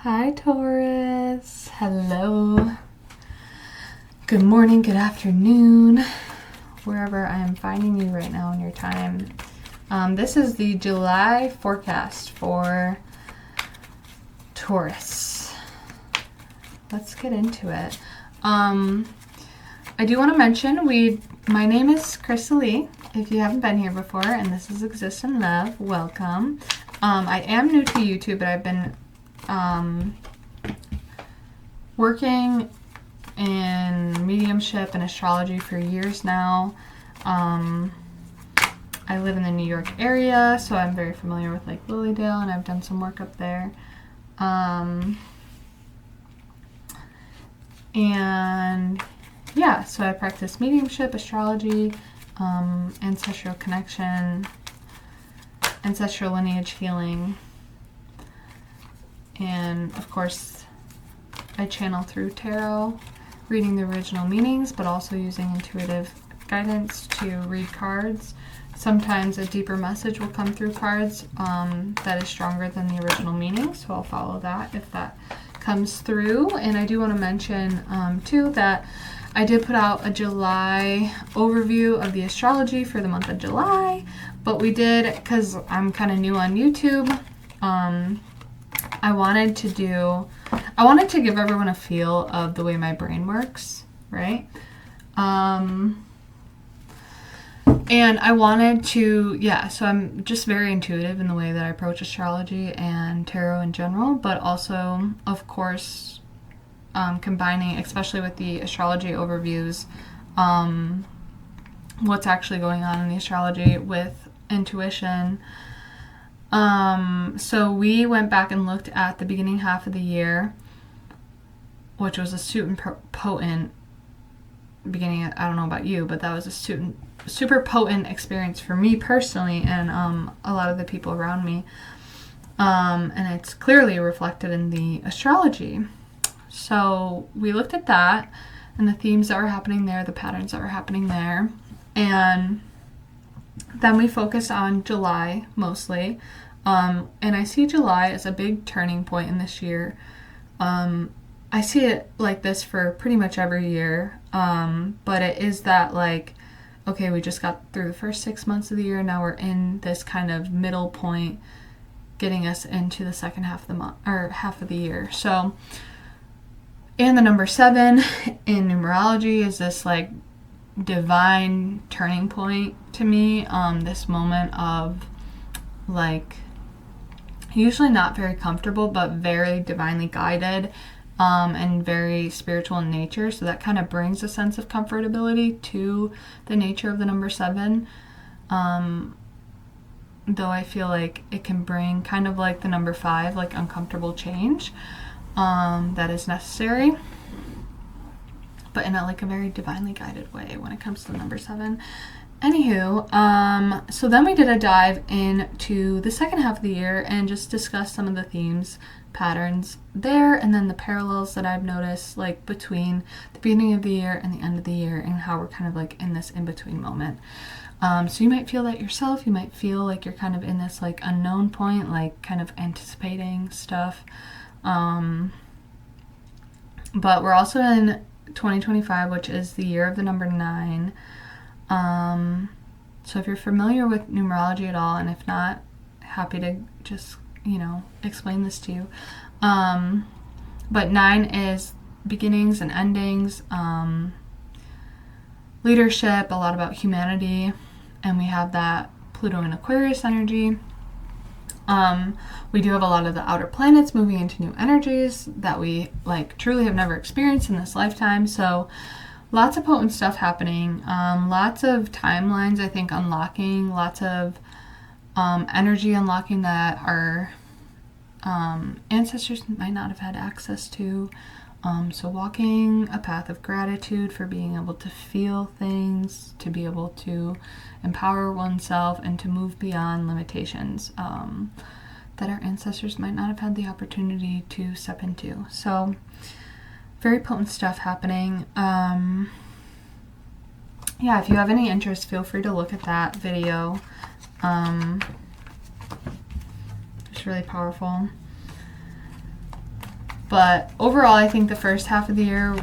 Hi Taurus, hello, good morning, good afternoon, wherever I am finding you right now in your time. This is the July forecast for Taurus. Let's get into it. I do want to mention my name is Crystal, if you haven't been here before, and this is Exist in Love. Welcome. I am new to YouTube, but I've been working in mediumship and astrology for years now. I live in the New York area, so I'm very familiar with like Lilydale, and I've done some work up there. And yeah, so I practice mediumship, astrology, ancestral connection, ancestral lineage healing, and of course I channel through tarot, reading the original meanings, but also using intuitive guidance to read cards. Sometimes a deeper message will come through cards that is stronger than the original meaning, so I'll follow that if that comes through. And I do want to mention too that I did put out a July overview of the astrology for the month of July, but we did, because I'm kind of new on YouTube, I wanted to give everyone a feel of the way my brain works, right? And I wanted to, so I'm just very intuitive in the way that I approach astrology and tarot in general, but also, of course, combining, especially with the astrology overviews, what's actually going on in the astrology with intuition. So we went back and looked at the beginning half of the year, which was a super potent beginning. I don't know about you, but that was a super potent experience for me personally, and a lot of the people around me. And it's clearly reflected in the astrology. So we looked at that and the themes that were happening there, the patterns that were happening there, and then we focus on July mostly. And I see July as a big turning point in this year. I see it like this for pretty much every year. But it is that like, okay, we just got through the first 6 months of the year. Now we're in this kind of middle point, getting us into the second half of the month or half of the year. So, and the number 7 in numerology is this like divine turning point to me. This moment of like, usually not very comfortable, but very divinely guided, and very spiritual in nature. So that kind of brings a sense of comfortability to the nature of the number 7. Though I feel like it can bring kind of like the number 5, like uncomfortable change, that is necessary, but in a very divinely guided way when it comes to the number 7. Anywho, so then we did a dive into the second half of the year and just discussed some of the themes, patterns there, and then the parallels that I've noticed like between the beginning of the year and the end of the year, and how we're kind of like in this in-between moment. So you might feel that yourself, you might feel like you're kind of in this like unknown point, like kind of anticipating stuff. But we're also in 2025, which is the year of the number 9. So if you're familiar with numerology at all, and if not, happy to just, explain this to you. But 9 is beginnings and endings, leadership, a lot about humanity, and we have that Pluto and Aquarius energy. We do have a lot of the outer planets moving into new energies that we like truly have never experienced in this lifetime. So lots of potent stuff happening, lots of timelines, I think, unlocking, lots of energy unlocking that our ancestors might not have had access to. So walking a path of gratitude for being able to feel things, to be able to empower oneself, and to move beyond limitations that our ancestors might not have had the opportunity to step into. So very potent stuff happening. If you have any interest, feel free to look at that video. It's really powerful. But overall, I think the first half of the year,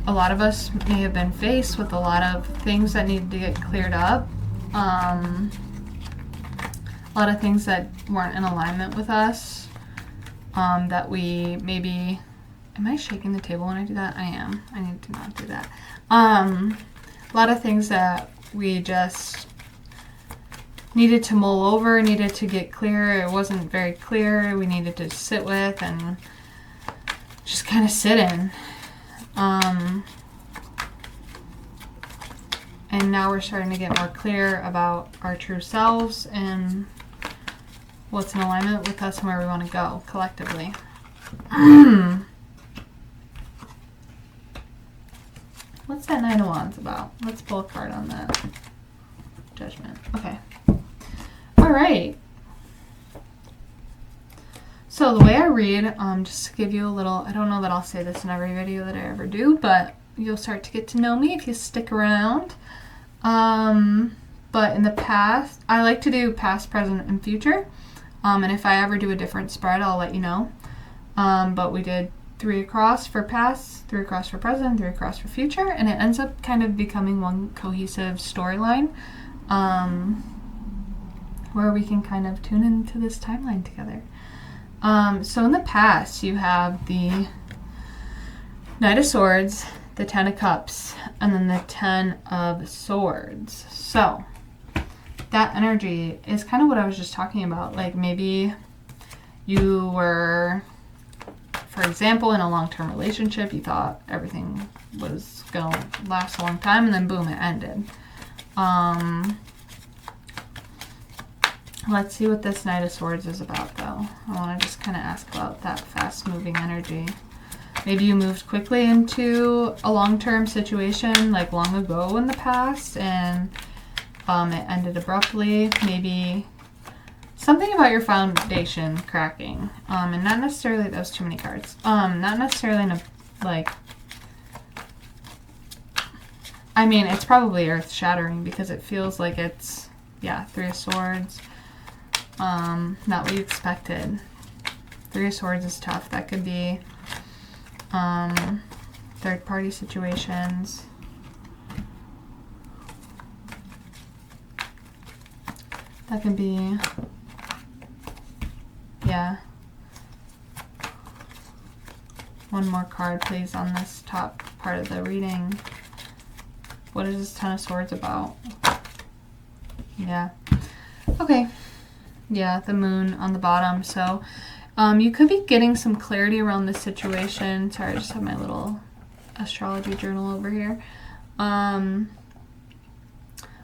a lot of us may have been faced with a lot of things that needed to get cleared up. A lot of things that weren't in alignment with us. That we maybe... Am I shaking the table when I do that? I am. I need to not do that. A lot of things that we just needed to mull over, needed to get clear. It wasn't very clear. We needed to sit with and just kind of sit in. And now we're starting to get more clear about our true selves and what's in alignment with us and where we want to go collectively. What's that Nine of Wands about? Let's pull a card on that. Judgment. Okay. All right. So the way I read, just to give you a little, I don't know that I'll say this in every video that I ever do, but you'll start to get to know me if you stick around. But in the past, I like to do past, present, and future. And if I ever do a different spread, I'll let you know. But we did 3 across for past, 3 across for present, 3 across for future, and it ends up kind of becoming one cohesive storyline, where we can kind of tune into this timeline together. So in the past, you have the Knight of Swords, the 10 of Cups, and then the 10 of Swords. So that energy is kind of what I was just talking about. Like maybe you were, for example, in a long-term relationship, you thought everything was going to last a long time, and then boom, it ended. Let's see what this Knight of Swords is about, though. I want to just kind of ask about that fast-moving energy. Maybe you moved quickly into a long-term situation, like long ago in the past, and it ended abruptly. Maybe something about your foundation cracking, and not necessarily those too many cards. Not necessarily in a, like, I mean, it's probably earth-shattering because it feels like it's, yeah, 3 of Swords. Not what you expected. 3 of Swords is tough. That could be third-party situations. That can be, yeah. One more card, please, on this top part of the reading. What is this 10 of Swords about? Yeah. Okay. Yeah, the moon on the bottom. So you could be getting some clarity around this situation. Sorry, I just have my little astrology journal over here.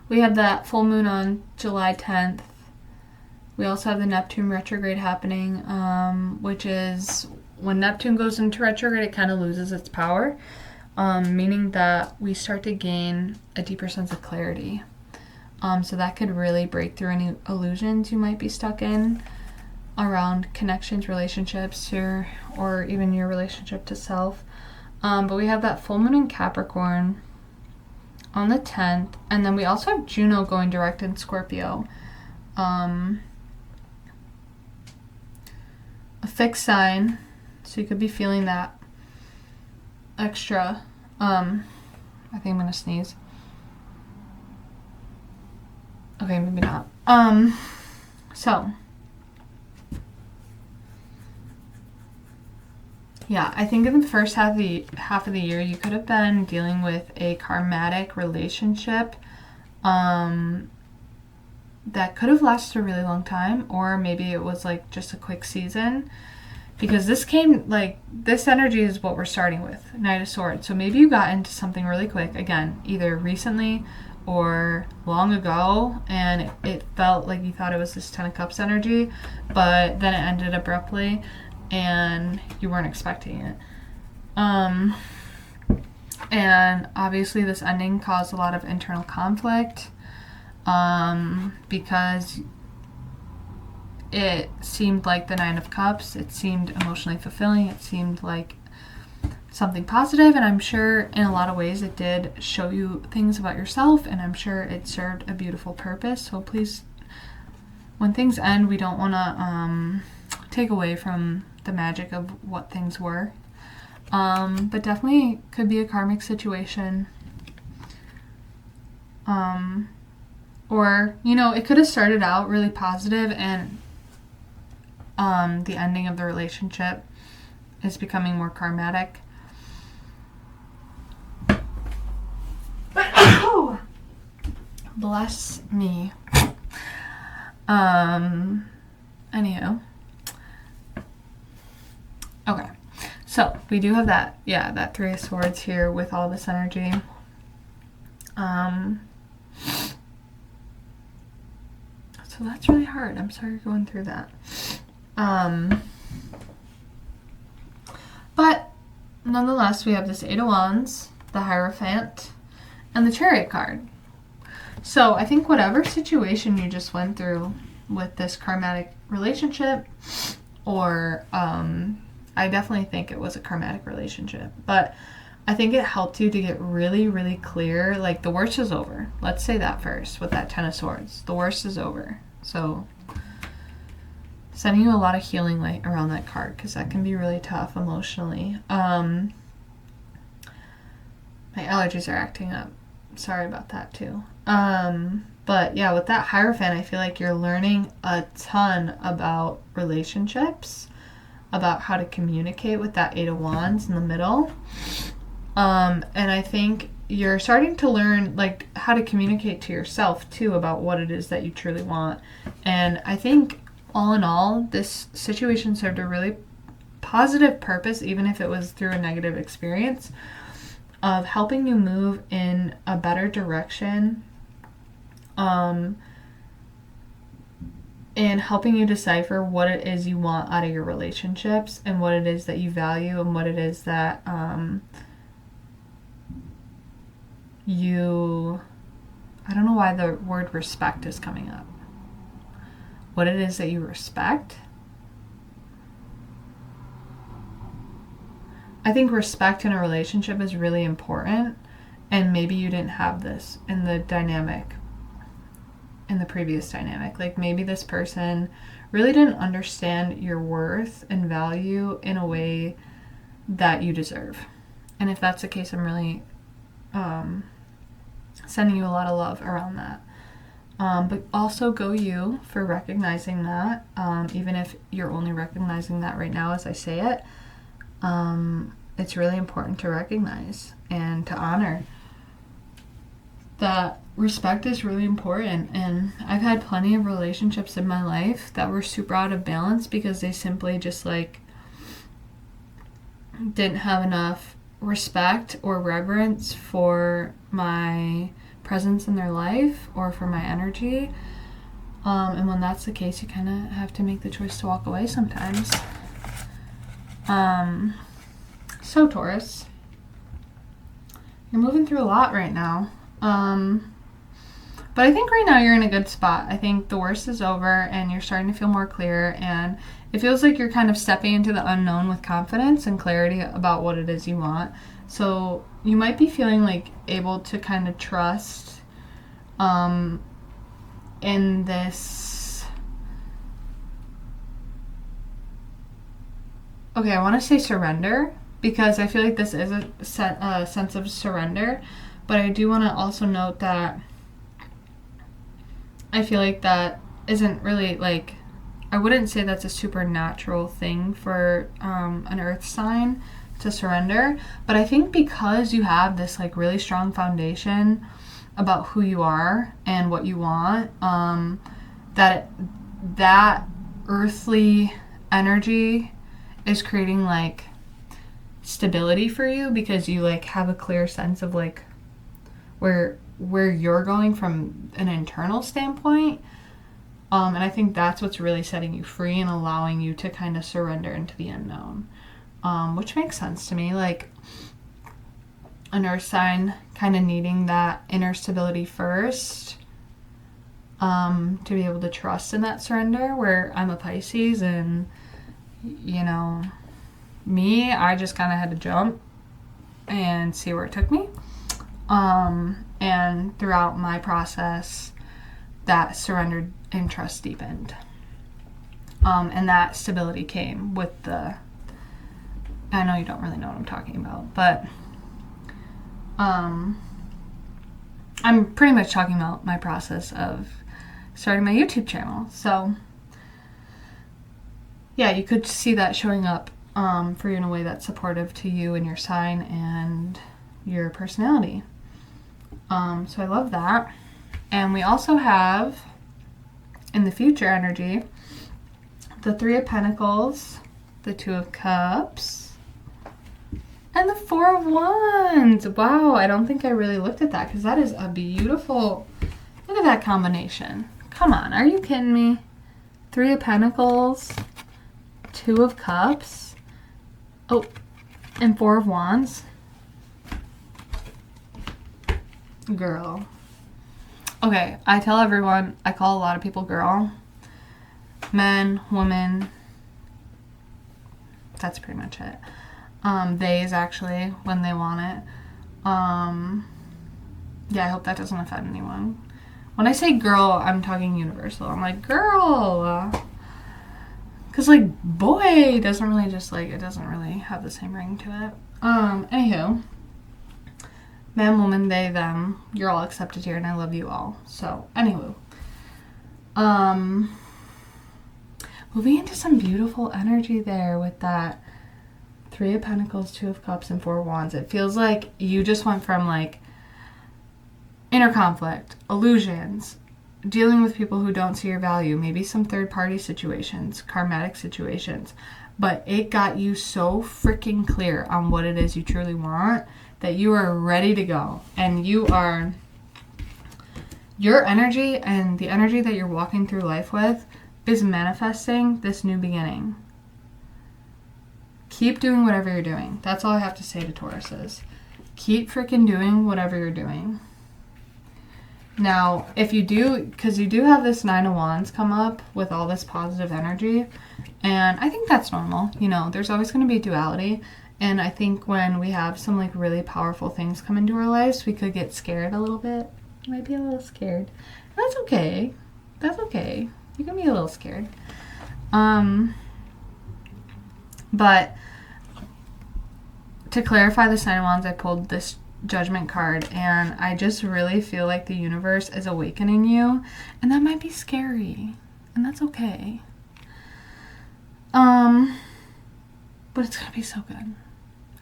We had that full moon on July 10th. We also have the Neptune retrograde happening, which is when Neptune goes into retrograde, it kind of loses its power, meaning that we start to gain a deeper sense of clarity. So that could really break through any illusions you might be stuck in around connections, relationships, or even your relationship to self. But we have that full moon in Capricorn on the 10th, and then we also have Juno going direct in Scorpio. A fixed sign, so you could be feeling that extra. I think I'm gonna sneeze. Okay, maybe not. So yeah, I think in the first half of the year, you could have been dealing with a karmatic relationship that could have lasted a really long time, or maybe it was like just a quick season, because this came, like, this energy is what we're starting with, Knight of Swords. So maybe you got into something really quick, again, either recently or long ago, and it felt like you thought it was this 10 of Cups energy, but then it ended abruptly and you weren't expecting it. And obviously this ending caused a lot of internal conflict, because it seemed like the 9 of Cups, it seemed emotionally fulfilling, it seemed like something positive, and I'm sure in a lot of ways it did show you things about yourself, and I'm sure it served a beautiful purpose. So please, when things end, we don't want to take away from the magic of what things were But definitely could be a karmic situation. Or, you know, it could have started out really positive and the ending of the relationship is becoming more karmatic. Bless me. Anywho. Okay. So, we do have that, that Three of Swords here with all this energy. So that's really hard. I'm sorry you're going through that. But nonetheless, we have this Eight of Wands, the Hierophant, and the Chariot card. So I think whatever situation you just went through with this karmatic relationship, or I definitely think it was a karmatic relationship, but I think it helped you to get really, really clear. Like, the worst is over. Let's say that first with that Ten of Swords. The worst is over. So sending you a lot of healing light around that card, because that can be really tough emotionally. My allergies are acting up. Sorry about that too. But yeah, with that Hierophant, I feel like you're learning a ton about relationships, about how to communicate with that Eight of Wands in the middle. And I think you're starting to learn, like, how to communicate to yourself too about what it is that you truly want. And I think all in all, this situation served a really positive purpose, even if it was through a negative experience, of helping you move in a better direction, and helping you decipher what it is you want out of your relationships, and what it is that you value, and what it is that I don't know why the word respect is coming up. What it is that you respect. I think respect in a relationship is really important, and maybe you didn't have this in the dynamic, in the previous dynamic. Like, maybe this person really didn't understand your worth and value in a way that you deserve. And if that's the case, I'm really sending you a lot of love around that. But also go you for recognizing that, even if you're only recognizing that right now as I say it. It's really important to recognize and to honor that respect is really important. And I've had plenty of relationships in my life that were super out of balance because they simply just, like, didn't have enough respect or reverence for my presence in their life or for my energy. And when that's the case, you kind of have to make the choice to walk away sometimes. So Taurus, you're moving through a lot right now. But I think right now you're in a good spot. I think the worst is over and you're starting to feel more clear, and it feels like you're kind of stepping into the unknown with confidence and clarity about what it is you want. So you might be feeling like able to kind of trust in this. Okay, I want to say surrender, because I feel like this is a sense of surrender, but I do want to also note that I feel like that isn't really, like, I wouldn't say that's a supernatural thing for an earth sign to surrender, but I think because you have this, like, really strong foundation about who you are and what you want, that earthly energy is creating, like, stability for you, because you, like, have a clear sense of, like, where you're going from an internal standpoint. And I think that's what's really setting you free and allowing you to kind of surrender into the unknown, which makes sense to me. Like, an earth sign kind of needing that inner stability first, to be able to trust in that surrender, where I'm a Pisces, and, you know, me, I just kind of had to jump and see where it took me. And throughout my process, that surrender and trust deepened. And that stability came with the I know you don't really know what I'm talking about, but I'm pretty much talking about my process of starting my YouTube channel. So yeah, you could see that showing up for you in a way that's supportive to you and your sign and your personality. So I love that. And we also have, in the future energy, the Three of Pentacles, the Two of Cups, and the Four of Wands. Wow, I don't think I really looked at that, because that is a beautiful, look at that combination. Come on, are you kidding me? Three of Pentacles, Two of Cups, oh, and Four of Wands. Girl. Okay, I tell everyone, I call a lot of people girl. Men, women, that's pretty much it. Theys, actually, when they want it. Yeah, I hope that doesn't offend anyone. When I say girl, I'm talking universal. I'm like, girl. Because, like, boy doesn't really just, like, it doesn't really have the same ring to it. Anywho. Man, woman, they, them. You're all accepted here, and I love you all. So, anywho. Moving into some beautiful energy there with that Three of Pentacles, Two of Cups, and Four of Wands. It feels like you just went from, like, inner conflict, illusions, dealing with people who don't see your value, maybe some third-party situations, karmatic situations, but it got you so freaking clear on what it is you truly want that you are ready to go. And you are, your energy and the energy that you're walking through life with is manifesting this new beginning. Keep doing whatever you're doing. That's all I have to say to Tauruses. Keep freaking doing whatever you're doing. Now, if you do, because you do have this Nine of Wands come up with all this positive energy, and I think that's normal. You know, there's always going to be duality, and I think when we have some, like, really powerful things come into our lives, we could get scared a little bit. You might be a little scared. That's okay. That's okay. You can be a little scared. But to clarify the Nine of Wands, I pulled this Judgment card, and I just really feel like the universe is awakening you, and that might be scary, and that's okay. But it's gonna be so good.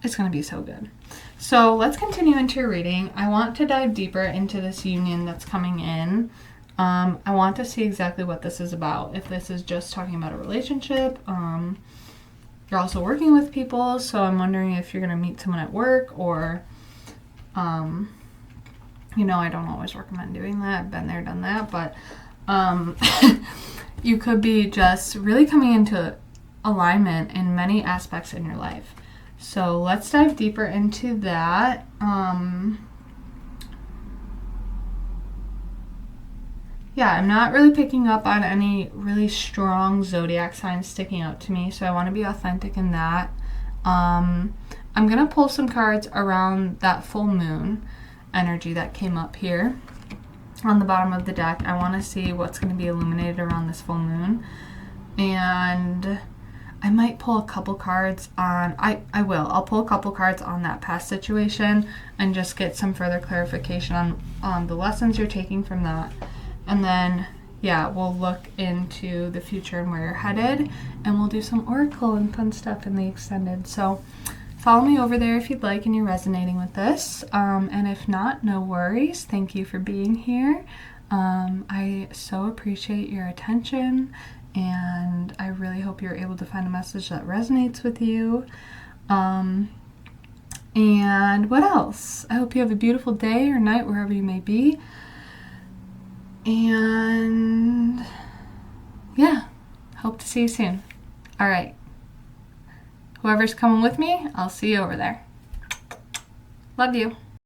It's gonna be so good. So let's continue into your reading. I want to dive deeper into this union that's coming in. I want to see exactly what this is about. If this is just talking about a relationship, you're also working with people, so I'm wondering if you're gonna meet someone at work, or you know, I don't always recommend doing that. I've been there, done that, but you could be just really coming into alignment in many aspects in your life. So let's dive deeper into that. Yeah, I'm not really picking up on any really strong zodiac signs sticking out to me, so I want to be authentic in that. I'm going to pull some cards around that full moon energy that came up here on the bottom of the deck. I want to see what's going to be illuminated around this full moon. And I might pull a couple cards on, I'll pull a couple cards on that past situation and just get some further clarification on the lessons you're taking from that. And then, yeah, we'll look into the future and where you're headed, and we'll do some oracle and fun stuff in the extended. So follow me over there if you'd like and you're resonating with this. And if not, no worries. Thank you for being here. I so appreciate your attention, and I really hope you're able to find a message that resonates with you. And what else? I hope you have a beautiful day or night wherever you may be. And yeah, hope to see you soon. All right. Whoever's coming with me, I'll see you over there. Love you.